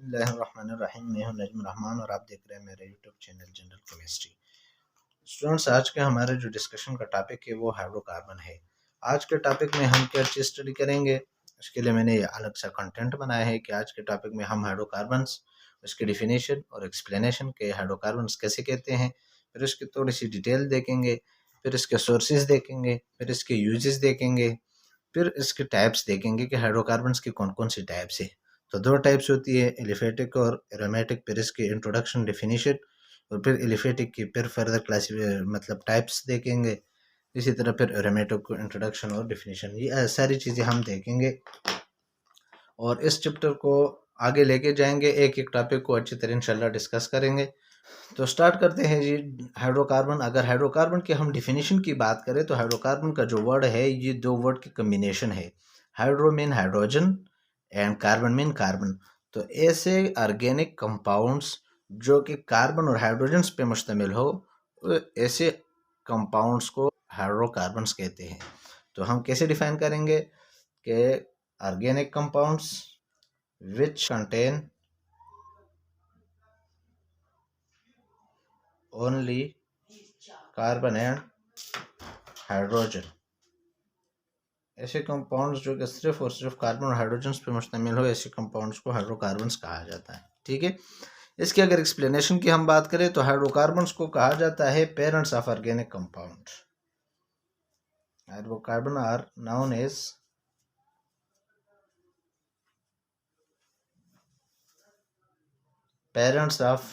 बिस्मिल्लाहिर्रहमानिर्रहीम। मैं हूं नजम रहमान और आप देख रहे हैं मेरे YouTube channel general chemistry. Students, आज के हमारे जो डिस्कशन का टॉपिक है वो हाइड्रोकार्बन है। आज के टॉपिक में हम क्या चीज़ स्टडी करेंगे, इसके लिए मैंने अलग सा कंटेंट बनाया है कि आज के टॉपिक में हम हाइड्रोकार्बन्स, उसकी डिफिनीशन और एक्सप्लेनेशन के हाइड्रोकार्बन्स कैसे कहते हैं, फिर उसकी थोड़ी सी डिटेल देखेंगे, फिर इसके सोर्सेज देखेंगे, फिर इसके यूजेस देखेंगे, फिर इसके टाइप्स देखेंगे कि हाइड्रोकार्बन्स की कौन कौन सी टाइप्स है। तो दो टाइप्स होती है, एलिफेटिक और एरोमेटिक। फिर इसकी इंट्रोडक्शन, डेफिनेशन, और फिर एलिफेटिक की फिर फर्दर क्लास मतलब टाइप्स देखेंगे। इसी तरह फिर एरोमेटिक को इंट्रोडक्शन और डेफिनेशन, ये सारी चीज़ें हम देखेंगे और इस चैप्टर को आगे लेके जाएंगे। एक एक टॉपिक को अच्छी तरह इंशाल्लाह डिस्कस करेंगे। तो स्टार्ट करते हैं जी। हाइड्रोकार्बन, अगर हाइड्रोकार्बन की हम डिफिनीशन की बात करें तो हाइड्रोकार्बन का जो वर्ड है ये दो वर्ड की कम्बिनेशन है। Hydro mean hydrogen and carbon mean carbon. तो ऐसे ऑर्गेनिक कंपाउंड्स जो कि कार्बन और हाइड्रोजन्स पे मुश्तमिल हो, ऐसे कंपाउंड्स को हाइड्रोकार्बन्स कहते हैं। तो हम कैसे डिफाइन करेंगे कि organic compounds which contain only carbon and hydrogen. ऐसे कंपाउंड्स जो कि सिर्फ और सिर्फ कार्बन और हाइड्रोजन्स पे मुश्तमिल हो, ऐसे कंपाउंड्स को हाइड्रोकार्बन्स कहा जाता है। ठीक है। इसकी अगर एक्सप्लेनेशन की हम बात करें तो हाइड्रोकार्बन्स को कहा जाता है parents of organic compound. Hydrocarbon are known as parents of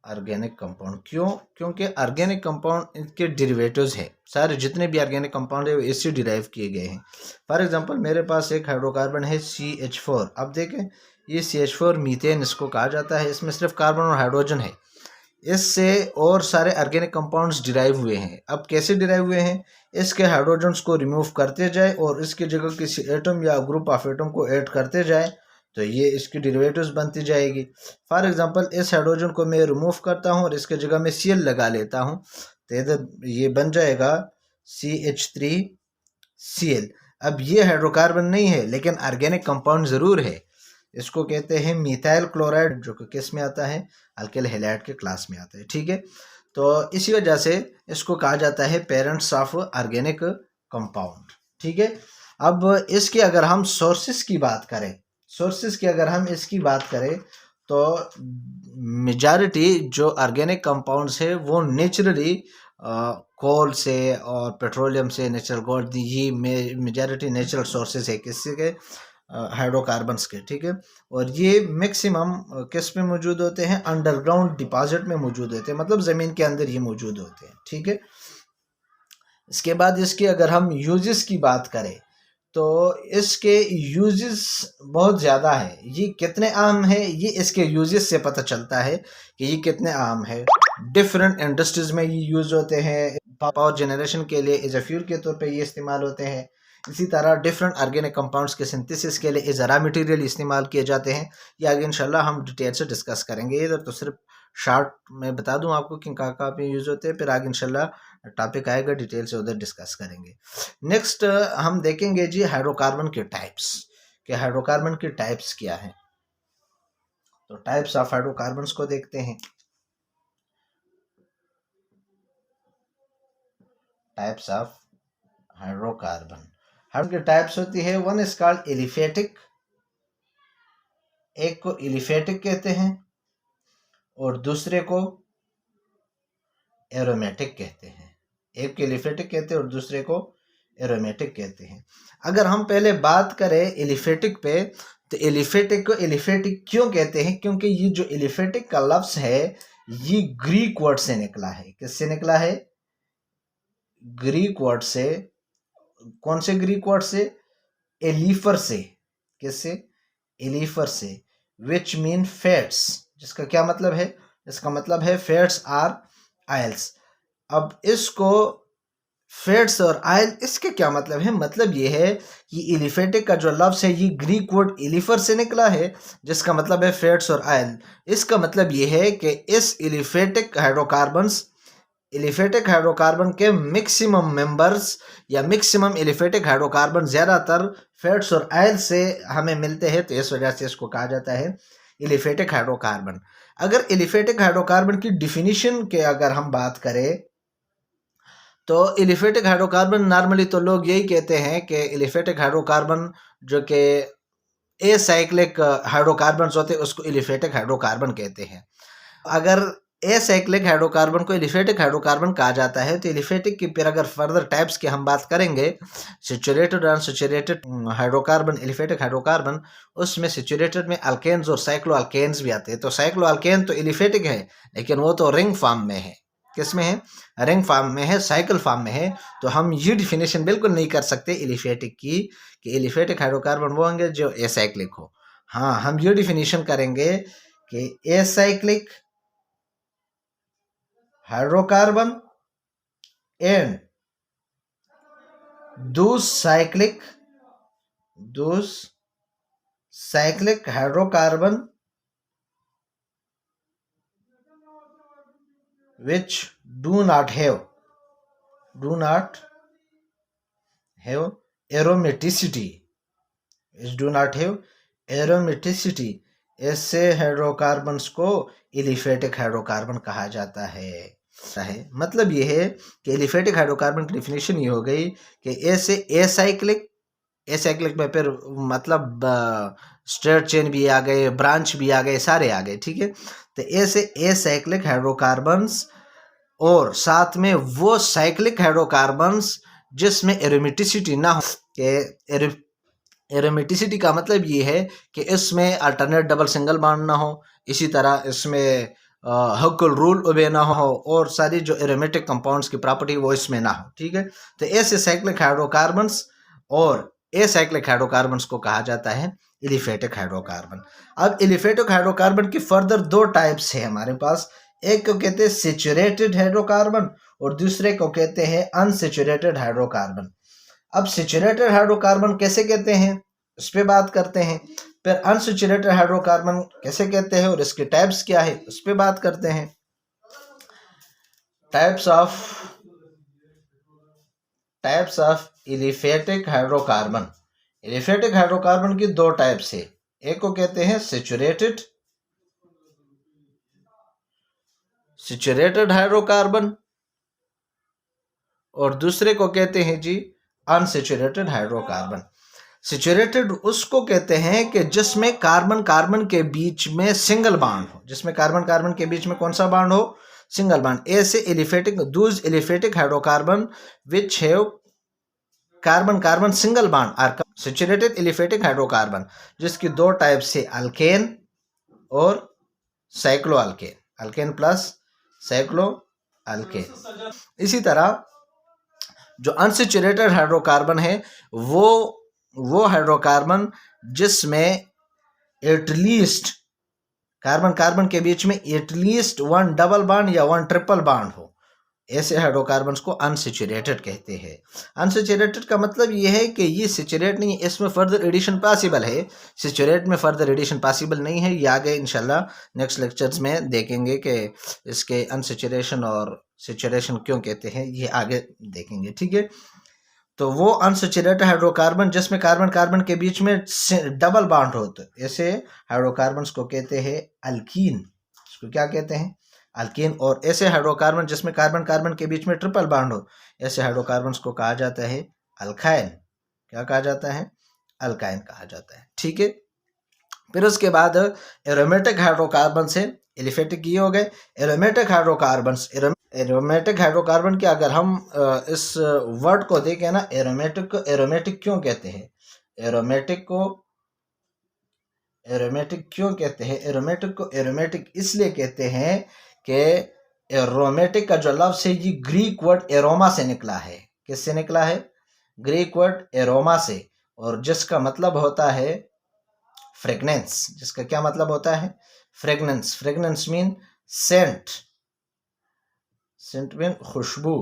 organic compound. क्यों? क्योंकि ऑर्गेनिक कंपाउंड इनके डेरिवेटिव्स है। सारे जितने भी ऑर्गेनिक कंपाउंड है वो इससे डिराइव किए गए हैं। फॉर एग्जांपल मेरे पास एक हाइड्रोकार्बन है CH4। अब देखें ये CH4 मीथेन इसको कहा जाता है। इसमें सिर्फ कार्बन और हाइड्रोजन है। इससे और सारे ऑर्गेनिक कंपाउंड्स डिराइव हुए हैं। अब कैसे डिराइव हुए हैं? इसके हाइड्रोजन्स को रिमूव करते जाए और इसकी जगह किसी एटम या ग्रुप ऑफ एटम को ऐड करते जाए तो ये इसकी डेरिवेटिव्स बनती जाएगी। फॉर एग्जांपल इस हाइड्रोजन को मैं रिमूव करता हूँ और इसके जगह में Cl लगा लेता हूँ तो इधर ये बन जाएगा CH3Cl। अब ये हाइड्रोकार्बन नहीं है लेकिन ऑर्गेनिक कंपाउंड ज़रूर है। इसको कहते हैं मिथाइल क्लोराइड, जो कि किस में आता है? अल्किल हैलाइड के क्लास में आता है। ठीक है। तो इसी वजह से इसको कहा जाता है पेरेंट्स ऑफ ऑर्गेनिक कंपाउंड। ठीक है। अब इसकी अगर हम सोर्सेस की बात करें, इसकी बात करें तो मेजॉरिटी जो ऑर्गेनिक कंपाउंड्स है वो नेचुरली कोल से और पेट्रोलियम से, नेचुरल गॉड, ये मेजॉरिटी नेचुरल सोर्सेज है किसी के? हाइड्रोकार्बन्स के। ठीक है। और ये मैक्सिमम किस में मौजूद होते हैं? अंडरग्राउंड डिपॉजिट में मौजूद होते हैं, मतलब ज़मीन के अंदर ये मौजूद होते हैं। ठीक है। इसके बाद इसके अगर हम यूजेस की बात करें तो इसके यूजेस बहुत ज़्यादा है। ये कितने आम है ये इसके यूजेस से पता चलता है कि ये कितने आम है। डिफरेंट इंडस्ट्रीज में ये यूज होते हैं। पावर जनरेशन के लिए एज ए फ्यूल के तौर पे ये इस्तेमाल होते हैं। इसी तरह डिफरेंट ऑर्गेनिक कंपाउंड्स के सिंथेसिस के लिए एज अ रॉ मटेरियल इस्तेमाल किए जाते हैं। ये आगे इंशाल्लाह हम डिटेल से डिस्कस करेंगे। इधर तो सिर्फ शॉर्ट में बता दूं आपको कि कहाँ पे यूज़ होते हैं, फिर आगे इंशाल्लाह टॉपिक आएगा डिटेल से उधर डिस्कस करेंगे। नेक्स्ट हम देखेंगे जी हाइड्रोकार्बन के टाइप्स, कि हाइड्रोकार्बन के टाइप्स क्या हैं। तो टाइप्स ऑफ हाइड्रोकार्बन्स को देखते हैं। टाइप्स ऑफ हाइड्रोकार्बन की टाइप्स होती है। वन इज कॉल्ड एलिफेटिक, एक को एलिफेटिक कहते हैं और दूसरे को एरोमेटिक कहते हैं। एक को एलिफेटिक कहते हैं और दूसरे को एरोमेटिक कहते हैं। अगर हम पहले बात करें एलिफेटिक पे तो एलिफेटिक को एलिफेटिक क्यों कहते हैं? क्योंकि ये जो एलिफेटिक का लफ्ज है ये ग्रीक वर्ड से निकला है। किससे निकला है? ग्रीक वर्ड से। कौन से ग्रीक वर्ड से? एलिफर से। किससे? एलिफर से। विच मीन फैट्स, जिसका क्या मतलब है? इसका मतलब है फैट्स आर आयल्स। अब इसको फैट्स और आयल, इसके क्या मतलब है? मतलब ये है कि एलिफेटिक का जो लफ्ज है ये ग्रीक वर्ड एलिफर से निकला है, जिसका मतलब है फैट्स और आयल। इसका मतलब ये है कि इस एलिफेटिक हाइड्रोकार्बन्स एलिफेटिक हाइड्रोकार्बन के मैक्सिमम मेंबर्स या मैक्सिमम एलिफेटिक हाइड्रोकार्बन ज़्यादातर फैट्स और ऑयल से हमें मिलते हैं, तो इस वजह से इसको कहा जाता है एलिफेटिक हाइड्रोकार्बन। अगर एलिफेटिक हाइड्रोकार्बन की डिफिनीशन के अगर हम बात करें तो एलिफेटिक हाइड्रोकार्बन नॉर्मली तो लोग यही कहते हैं कि एलिफेटिक हाइड्रोकार्बन जो कि एसाइक्लिक हाइड्रोकार्बन्स होते हैं उसको एलिफेटिक हाइड्रोकार्बन कहते हैं। अगर एसाइक्लिक हाइड्रोकार्बन को एलिफेटिक हाइड्रोकार्बन कहा जाता है तो एलिफेटिक की फिर अगर फर्दर टाइप्स की हम बात करेंगे, सैचुरेटेड और अनसैचुरेटेड हाइड्रोकार्बन एलिफेटिक हाइड्रोकार्बन, उसमें सैचुरेटेड में अल्केन्स और साइक्लो अल्केन्स भी आते हैं। तो साइक्लो अल्केन तो एलिफेटिक है लेकिन वो तो रिंग फॉर्म में है। किस में है? रिंग फॉर्म में है, साइकिल फॉर्म में है। तो हम ये डिफिनेशन बिल्कुल नहीं कर सकते एलिफेटिक की कि एलिफेटिक हाइड्रोकार्बन वो होंगे जो एसाइक्लिक हो। हाँ, हम ये डिफिनेशन करेंगे कि acyclic hydrocarbon and those cyclic hydrocarbon which do not have aromaticity, ऐसे हाइड्रोकार्बन्स को एलिफेटिक हाइड्रोकार्बन कहा जाता है। मतलब ये है कि एलिफेटिक हाइड्रोकार्बन की डिफिनेशन ये हो गई कि ऐसे एसाइक्लिक में फिर मतलब स्ट्रेट चेन भी आ गए, ब्रांच भी आ गए, सारे आ गए, ठीक है। तो ऐसे एसाइक्लिक हाइड्रोकार्बन्स और साथ में वो साइक्लिक हाइड्रोकार्बन्स जिसमें एरोमेटिसिटी ना हो। कि एरोमेटिसिटी का मतलब ये है कि इसमें अल्टरनेट डबल सिंगल बॉन्ड ना हो, इसी तरह इसमें हकुल रूल उबे ना हो, और सारी जो एरोमेटिक कंपाउंड्स की प्रॉपर्टी वो इसमें ना हो, ठीक है। तो ऐसे साइक्लिक हाइड्रोकार्बन्स और एसाइक्लिक हाइड्रोकार्बन्स को कहा जाता है एलिफेटिक हाइड्रोकार्बन। अब एलिफेटिक हाइड्रोकार्बन की फर्दर दो टाइप्स है हमारे पास। एक को कहते हैं सैचुरेटेड हाइड्रोकार्बन और दूसरे को कहते हैं अनसैचुरेटेड हाइड्रोकार्बन। अब सैचुरेटेड हाइड्रोकार्बन कैसे कहते हैं उस पर बात करते हैं, फिर अनसैचुरेटेड हाइड्रोकार्बन कैसे कहते हैं और इसके टाइप्स क्या है उस पर बात करते हैं। Types of aliphatic hydrocarbon. Aliphatic hydrocarbon की दो टाइप्स है, एक को कहते हैं सैचुरेटेड हाइड्रोकार्बन और दूसरे को कहते हैं जी अनसैचुरेटेड हाइड्रोकार्बन। सैचुरेटेड उसको कहते हैं कि जिसमें कार्बन कार्बन के बीच में सिंगल बॉन्ड हो, जिसमें कार्बन कार्बन के बीच में कौन सा बॉन्ड हो? Single bond. ऐसे aliphatic hydrocarbon which have carbon carbon single bond are saturated aliphatic hydrocarbon, जिसकी दो टाइप से अल्केन और cycloalkane, alkane plus cycloalkane. इसी तरह जो अनसैचुरेटेड हाइड्रोकार्बन है वो हाइड्रोकार्बन जिसमें एटलीस्ट कार्बन कार्बन के बीच में एटलीस्ट वन डबल बॉन्ड या वन ट्रिपल बॉन्ड हो, ऐसे हाइड्रोकार्बन्स को अनसैचुरेटेड कहते हैं। अनसैचुरेटेड का मतलब ये है कि ये सैचुरेट नहीं, इसमें फर्दर एडिशन पॉसिबल है, सैचुरेट में फर्दर एडिशन पॉसिबल नहीं है। ये आगे इंशाल्लाह नेक्स्ट लेक्चर्स में देखेंगे कि इसके अनसैचुरेशन और सैचुरेशन क्यों कहते हैं, ये आगे देखेंगे, ठीक है। तो वो अनसैचुरेटेड हाइड्रोकार्बन जिसमें कार्बन कार्बन के बीच में डबल बॉन्ड हो, तो ऐसे हाइड्रोकार्बन्स को कहते हैं अल्कीन। इसको क्या कहते हैं? अल्कीन। और ऐसे हाइड्रोकार्बन जिसमें कार्बन कार्बन के बीच में ट्रिपल बॉन्ड हो, ऐसे हाइड्रोकार्बन्स को कहा जाता है अल्काइन। क्या कहा जाता है? अल्काइन कहा जाता है, ठीक है। फिर उसके बाद एरोमेटिक हाइड्रोकार्बन से एलिफेटिक ये हो गए। एरोमेटिक हाइड्रोकार्बन के अगर हम इस वर्ड को देखें ना, एरोमेटिक क्यों कहते हैं? एरोमेटिक क्यों कहते हैं? एरोमेटिक इसलिए कहते हैं कि एरोमेटिक का जो लफ्ज़ है ये ग्रीक वर्ड एरोमा से निकला है। किससे निकला है? ग्रीक वर्ड एरोमा से, और जिसका मतलब होता है फ्रेगनेंस। जिसका क्या मतलब होता है? फ्रेगनेंस मीन सेंट मीन खुशबू।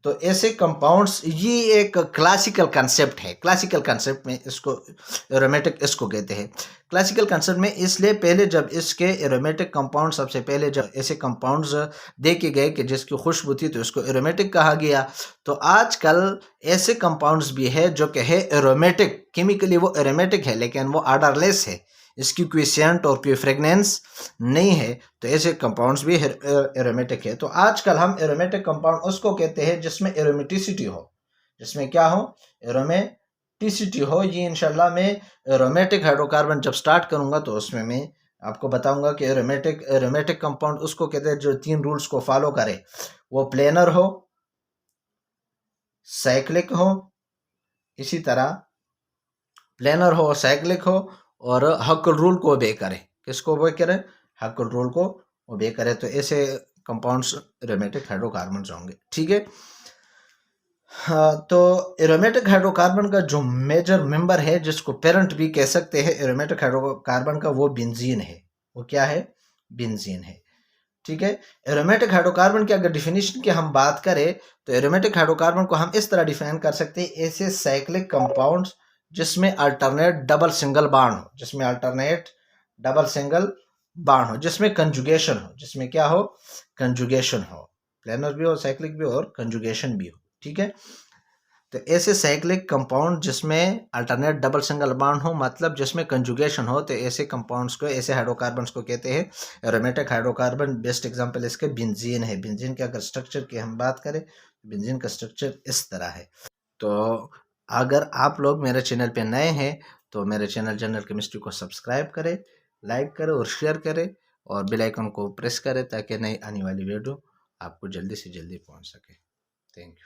तो ऐसे कंपाउंड्स, ये एक क्लासिकल कंसेप्ट है। क्लासिकल कंसेप्ट में इसको एरोमेटिक इसको कहते हैं। क्लासिकल कंसेप्ट में इसलिए पहले जब इसके एरोमेटिक कंपाउंड सबसे पहले जब ऐसे कंपाउंड्स देखे गए कि जिसकी खुशबू थी तो इसको एरोमेटिक कहा गया। तो आजकल ऐसे कंपाउंड्स भी है जो कि है एरोमेटिक, केमिकली वो एरोमेटिक है लेकिन वो ऑर्डरलेस है, इसकी कोई सेंट और कोई फ्रेगनेंस नहीं है। तो ऐसे कंपाउंड्स भी एरोमेटिक है। तो आजकल हम एरोमेटिक कंपाउंड उसको कहते हैं जिसमें एरोमेटिसिटी हो, जिसमें क्या हो, एरोमेटिसिटी हो। ये इंशाल्लाह मैं एरोमेटिक हाइड्रोकार्बन जब स्टार्ट करूंगा तो उसमें मैं आपको बताऊंगा कि एरोमेटिक कंपाउंड उसको कहते हैं जो 3 रूल्स को फॉलो करे। वो प्लेनर हो, साइक्लिक हो, इसी तरह प्लेनर हो, साइक्लिक हो और हक्ल रूल को ओबे करे। किसको ओबे करे? हक्ल रूल को ओबे करे। तो ऐसे कंपाउंड्स एरोमेटिक हाइड्रोकार्बन होंगे। ठीक है। हाँ, तो एरोमेटिक हाइड्रोकार्बन का जो मेजर मेंबर है जिसको पेरेंट भी कह सकते हैं एरोमेटिक हाइड्रोकार्बन का, वो बेंजीन है। वो क्या है? बेंजीन है। ठीक है। एरोमेटिक हाइड्रोकार्बन की अगर डिफिनेशन की हम बात करें तो एरोमेटिक हाइड्रोकार्बन को हम इस तरह डिफाइन कर सकते हैं, ऐसे साइक्लिक कंपाउंड्स जिसमें अल्टरनेट डबल सिंगल बॉन्ड हो, जिसमें अल्टरनेट डबल सिंगल बॉन्ड हो, जिसमें कंजुगेशन हो, जिसमें क्या हो? कंजुगेशन हो। प्लेनर भी हो, साइक्लिक भी हो और कंजुगेशन भी हो। ठीक है। तो ऐसे साइक्लिक कंपाउंड जिसमें अल्टरनेट डबल सिंगल बॉन्ड हो, मतलब जिसमें कंजुगेशन हो, तो ऐसे कंपाउंड्स को, ऐसे हाइड्रोकार्बन्स को कहते हैं एरोमेटिक हाइड्रोकार्बन। बेस्ट एग्जांपल इसके बेंजीन है। बेंजीन के अगर स्ट्रक्चर की हम बात करें, बेंजीन का स्ट्रक्चर इस तरह है। तो अगर आप लोग मेरे चैनल पे नए हैं तो मेरे चैनल जनरल केमिस्ट्री को सब्सक्राइब करें, लाइक करें और शेयर करें और बेल आइकन को प्रेस करें ताकि नई आने वाली वीडियो आपको जल्दी से जल्दी पहुंच सके। Thank you.